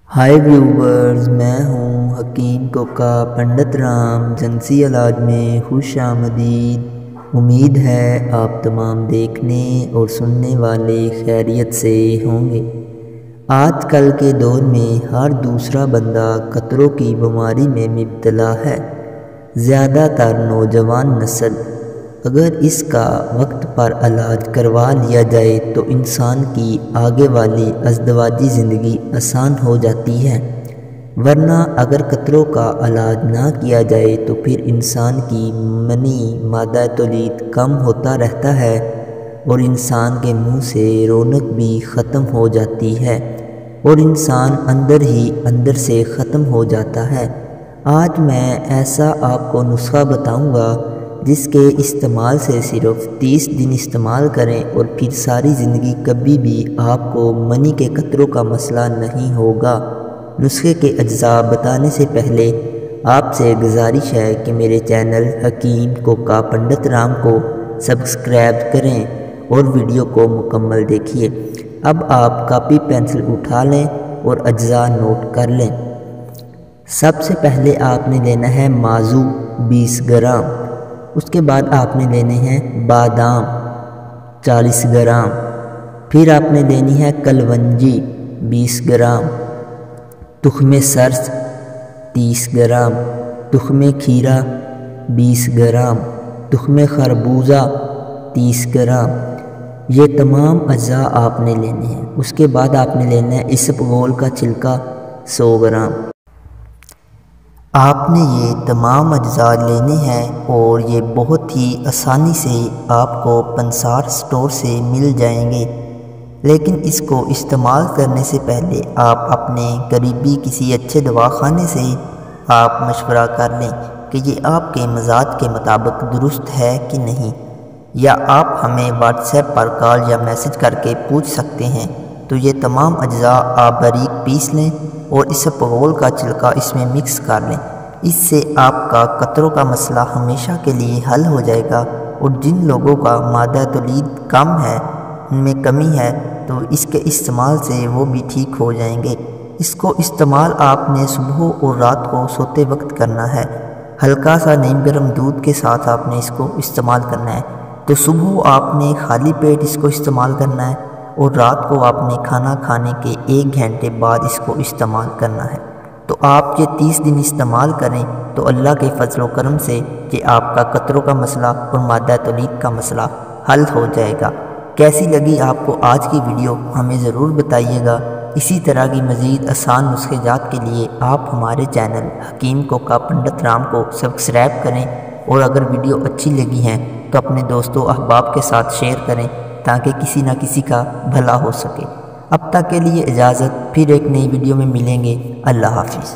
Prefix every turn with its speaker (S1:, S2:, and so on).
S1: हाय viewers, मैं हूं हकीम Coca Pandit Ram. जंसी इलाज में खुश आमदीद। उम्मीद है आप तमाम देखने और सुनने वाले खैरियत से होंगे। आजकल के दौर में हर दूसरा बंदा कतरों की बीमारी में मुब्तला है। ज़्यादातर नौजवान नस्ल अगर इसका वक्त पर इलाज करवा लिया जाए तो इंसान की आगे वाली अज़दवाजी ज़िंदगी आसान हो जाती है, वरना अगर कतरों का इलाज ना किया जाए तो फिर इंसान की मनी मादा तौलीद कम होता रहता है और इंसान के मुंह से रौनक भी ख़त्म हो जाती है और इंसान अंदर ही अंदर से ख़त्म हो जाता है। आज मैं ऐसा आपको नुस्खा बताऊंगा जिसके इस्तेमाल से सिर्फ 30 दिन इस्तेमाल करें और फिर सारी ज़िंदगी कभी भी आपको मनी के कतरों का मसला नहीं होगा। नुस्खे के अज्जा बताने से पहले आपसे गुजारिश है कि मेरे चैनल हकीम कोका पंडित राम को सब्सक्राइब करें और वीडियो को मुकम्मल देखिए। अब आप कापी पेंसिल उठा लें और अज्जा नोट कर लें। सबसे पहले आपने लेना है माजू 20 ग्राम। उसके बाद आपने लेने हैं बादाम 40 ग्राम। फिर आपने लेनी है कलवंजी 20 ग्राम, तुख्मे सर्स 30 ग्राम, तुख्मे खीरा 20 ग्राम, तुख्मे खरबूजा 30 ग्राम। ये तमाम अज्जा आपने लेने हैं। उसके बाद आपने लेना है इसबगोल का छिलका 100 ग्राम। आपने ये तमाम अज्जा लेने हैं और ये बहुत ही आसानी से आपको पंसार स्टोर से मिल जाएंगे। लेकिन इसको इस्तेमाल करने से पहले आप अपने करीबी किसी अच्छे दवाखाने से आप मशवरा कर लें कि ये आपके मजाज के मुताबिक दुरुस्त है कि नहीं, या आप हमें व्हाट्सएप पर कॉल या मैसेज करके पूछ सकते हैं। तो ये तमाम अज्जा आप बारीक पीस लें और इसबगोल का छिलका इसमें मिक्स कर लें। इससे आपका कतरों का मसला हमेशा के लिए हल हो जाएगा। और जिन लोगों का मादा तौलीद कम है, उनमें कमी है, तो इसके इस्तेमाल से वो भी ठीक हो जाएंगे। इसको इस्तेमाल आपने सुबह और रात को सोते वक्त करना है। हल्का सा नीम गर्म दूध के साथ आपने इसको इस्तेमाल करना है। तो सुबह आपने खाली पेट इसको इस्तेमाल करना है और रात को आपने खाना खाने के 1 घंटे बाद इसको इस्तेमाल करना है। तो आप ये 30 दिन इस्तेमाल करें तो अल्लाह के फजल व करम से कि आपका कतरों का मसला और मादा तौलीद का मसला हल हो जाएगा। कैसी लगी आपको आज की वीडियो हमें ज़रूर बताइएगा। इसी तरह की मज़ीद आसान नुस्खे जात के लिए आप हमारे चैनल हकीम कोका पंडित राम को सब्सक्राइब करें और अगर वीडियो अच्छी लगी हैं तो अपने दोस्तों अहबाब के साथ शेयर करें ताकि किसी न किसी का भला हो सके। अब तक के लिए इजाज़त, फिर एक नई वीडियो में मिलेंगे। अल्लाह हाफिज़।